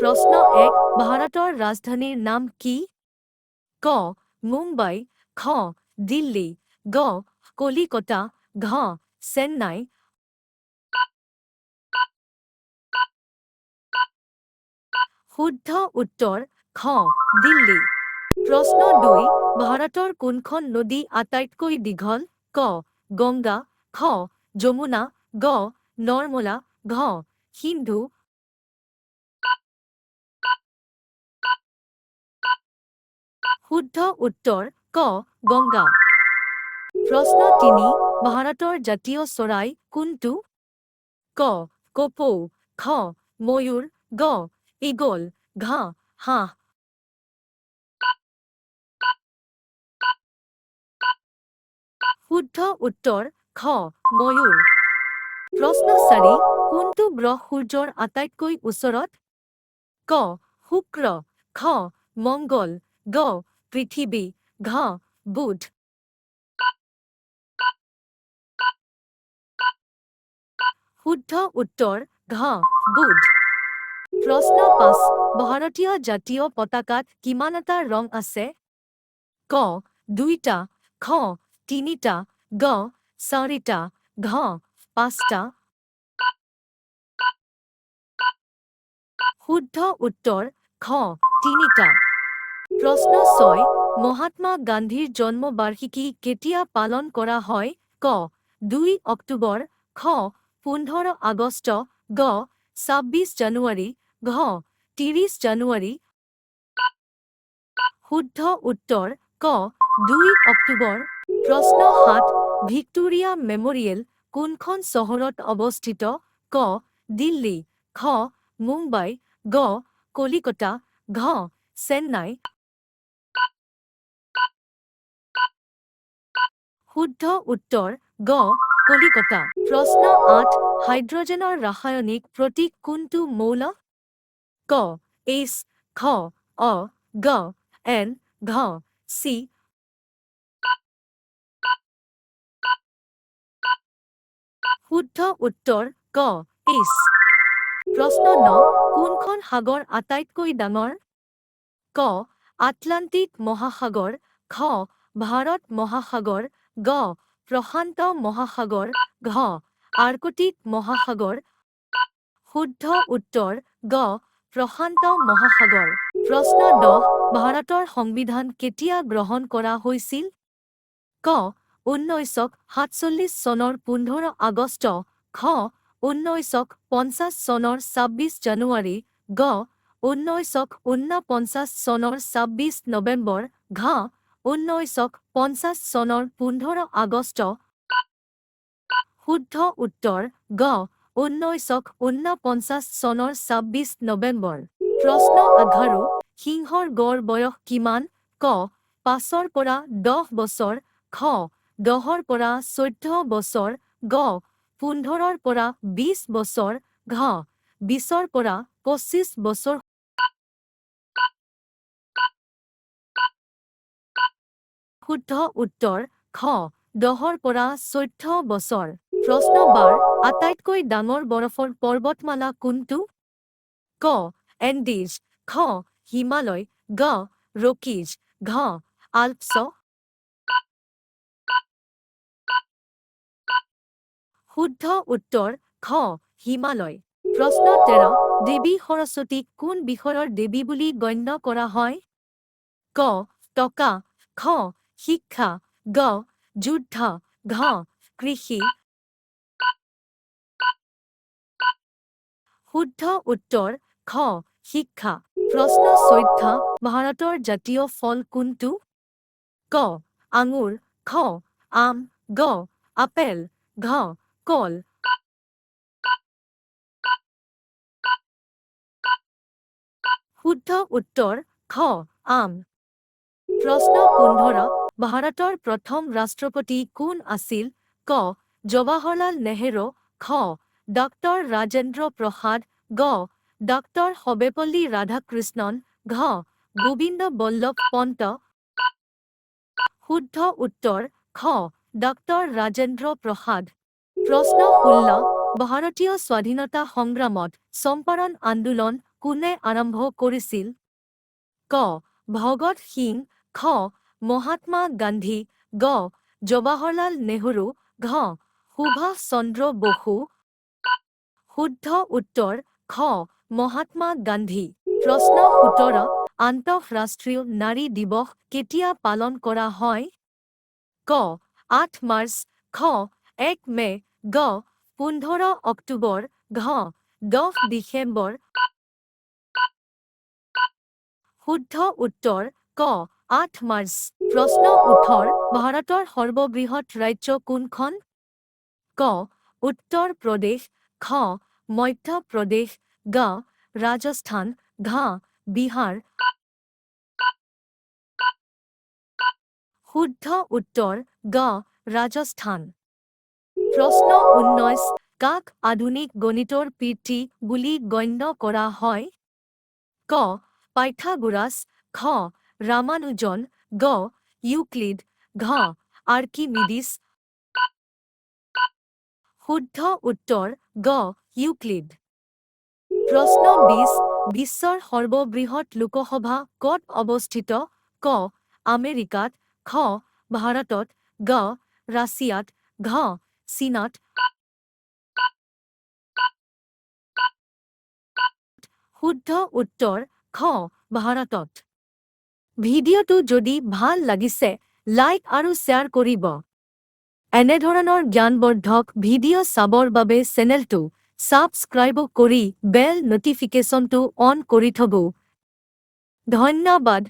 প্ৰশ্ন ১ ভাৰতৰ ৰাজধানীৰ নাম কি? ক. মুম্বাই, খ. দিল্লী, গ. কলিকতা, ঘ. চেন্নাই। শুদ্ধ উত্তৰ খ. দিল্লী। প্ৰশ্ন ২ ভাৰতৰ কোনখন নদী আটাইতকৈ দীঘল? ক. গংগা, খ. যমুনা, গ. নৰ্মদা, ঘ. সিন্ধু। শুদ্ধ উত্তৰ ক. গংগা। প্ৰশ্ন ৩ ভাৰতৰ জাতীয় চৰাই কোনটো? ক. কপৌ, খ. ময়ূৰ, গ. ঈগল, ঘ. হাঁহ। শুদ্ধ উত্তৰ খ. ময়ূৰ। প্ৰশ্ন ৪ কোনটো গ্ৰহ সূৰ্যৰ আটাইতকৈ ওচৰত? ক. শুক্ৰ, খ. মংগল, গ. পৃথিৱী, ঘ. বুধ। শুদ্ধ উত্তৰ ঘ. বুধ। প্ৰশ্ন ৫ ভাৰতীয় জাতীয় পতাকাত কিমানটা ৰং আছে? ক. ২টা, খ. ৩টা, গ. ৪টা, ঘ. ৫টা। শুদ্ধ উত্তৰ খ. ৩টা। প্ৰশ্ন ৬ মহাত্মা গান্ধীৰ জন্মবাৰ্ষিকী কেতিয়া পালন কৰা হয়? ক. ২ অক্টোবৰ, খ. ১৫ আগষ্ট, গ. ২৬ জানুৱাৰী, ঘ. ৩০ জানুৱাৰী। শুদ্ধ উত্তৰ ক. ২ অক্টোবৰ। প্ৰশ্ন ৭ ভিক্টোৰিয়া মেমৰিয়েল কোনখন চহৰত অৱস্থিত? ক. দিল্লী, খ. মুম্বাই, গ. কলিকতা, ঘ. চেন্নাই। শুদ্ধ উত্তৰ গ. কলিকতা। প্ৰশ্ন ৮ হাইড্ৰজেনৰ ৰাসায়নিক প্ৰতীক কোনটো মৌল? ক. H, খ. অ, গ. N, ঘ. C। শুদ্ধ উত্তৰ ক. H। প্ৰশ্ন ৯ কোনখন সাগৰ আটাইতকৈ ডাঙৰ? ক. আটলান্টিক মহাসাগৰ, খ. ভাৰত মহাসাগৰ, গ. প্ৰশান্ত মহাসাগৰ, ঘ. আৰ্কটিক মহাসাগৰ। শুদ্ধ উত্তৰ গ. প্ৰশান্ত মহাসাগৰ। প্ৰশ্ন ১০ ভাৰতৰ সংবিধান কেতিয়া গ্ৰহণ কৰা হৈছিল? ক. ১৯৪৭ চনৰ ১৫ আগষ্ট, খ. ১৯৫০ চনৰ ২৬ জানুৱাৰী, গ. ১৯৪৯ চনৰ ২৬ নৱেম্বৰ, ঘ. ১৯৫০ চনৰ ১৫ আগষ্ট। শুদ্ধ উত্তৰ গ. ১৯৪৯ চনৰ ২৬ নৱেম্বৰ। প্ৰশ্ন ১১ সিংহৰ গড় বয়স কিমান? ক. ৫ৰ পৰা ১০ বছৰ, খ. ১০ৰ পৰা ১৪ বছৰ, গ. ১৫ৰ পৰা ২০ বছৰ, ঘ. ২০ৰ পৰা ২৫ বছৰ। শুদ্ধ উত্তৰ খ. ১০ৰ পৰা ১৪ বছৰ। প্ৰশ্ন ১২ আটাইতকৈ ডাঙৰ বৰফৰ পৰ্বতমালা কোনটো? ক. এণ্ডিজ, খ. হিমালয়, গ. ৰকিজ, ঘ. আল্পছ। শুদ্ধ উত্তৰ খ. হিমালয়। প্ৰশ্ন ১৩ দেৱী সৰস্বতীক কোন বিষয়ৰ দেৱী বুলি গণ্য কৰা হয়? ক. টকা, খ. শিক্ষা, গ. যুদ্ধ, ঘ. কৃষি। শুদ্ধ উত্তৰ খ. শিক্ষা। প্ৰশ্ন ১৪ ভাৰতৰ জাতীয় ফল কোনটো? ক. আঙুৰ, খ. আম, গ. আপেল, ঘ. কল। শুদ্ধ উত্তৰ খ. আম। প্ৰশ্ন ১৫ ভাৰতৰ প্ৰথম ৰাষ্ট্ৰপতি কোন আছিল? ক. জৱাহৰলাল নেহৰু, খ. ডক্টৰ ৰাজেন্দ্ৰ প্ৰসাদ, গ. ডক্টৰ সৰ্বেপল্লী ৰাধাকৃষ্ণন, ঘ. গোবিন্দ বল্লভ পন্ত। শুদ্ধ উত্তৰ খ. ডক্টৰ ৰাজেন্দ্ৰ প্ৰসাদ। প্ৰশ্ন ১৬ ভাৰতীয় স্বাধীনতা সংগ্ৰামত চম্পাৰণ আন্দোলন কোনে আৰম্ভ কৰিছিল? ক. ভগৎ সিং, খ. মহাত্মা গান্ধী, গ. জৱাহৰলাল নেহৰু, ঘ. সুভাষ চন্দ্ৰ বসু। শুদ্ধ উত্তৰ খ. মহাত্মা গান্ধী। প্ৰশ্ন ১৭ আন্তঃৰাষ্ট্ৰীয় নাৰী দিৱস কেতিয়া পালন কৰা হয়? ক. ৮ মাৰ্চ, খ. ১ মে, গ. ১৫ অক্টোবৰ, ঘ. ১০ ডিচেম্বৰ। শুদ্ধ উত্তৰ ক. ৮ মাৰ্চ। প্ৰশ্ন ১৮ ভাৰতৰ সৰ্ববৃহৎ ৰাজ্য কোনখন? ক. উত্তৰ প্ৰদেশ, খ. মধ্য প্ৰদেশ, গ. ৰাজস্থান, ঘ. বিহাৰ। শুদ্ধ উত্তৰ গ. ৰাজস্থান। প্ৰশ্ন ১৯ কাক আধুনিক গণিতৰ পিতৃ বুলি গণ্য কৰা হয়? ক. পাইথাগোৰাছ, খ. ৰামানুজন, গ. ইউক্লিড, ঘ. আৰ্কিমিডিছ। শুদ্ধ উত্তৰ গ. ইউক্লিড। প্ৰশ্ন ২০ বিশ্বৰ সৰ্ববৃহৎ লোকসভা ক'ত অৱস্থিত? ক. আমেৰিকাত, খ. ভাৰতত, গ. ৰাছিয়াত, ঘ. চীনত। শুদ্ধ উত্তৰ খ. ভাৰতত। ভিডিঅ'টো যদি ভাল লাগিছে লাইক আৰু শ্বেয়াৰ কৰিব। এনেধৰণৰ জ্ঞানবৰ্ধক ভিডিঅ' চাবৰ বাবে চেনেলটো ছাবস্ক্ৰাইব কৰি বেল নটিফিকেশ্যনটো অন কৰি থব। ধন্যবাদ।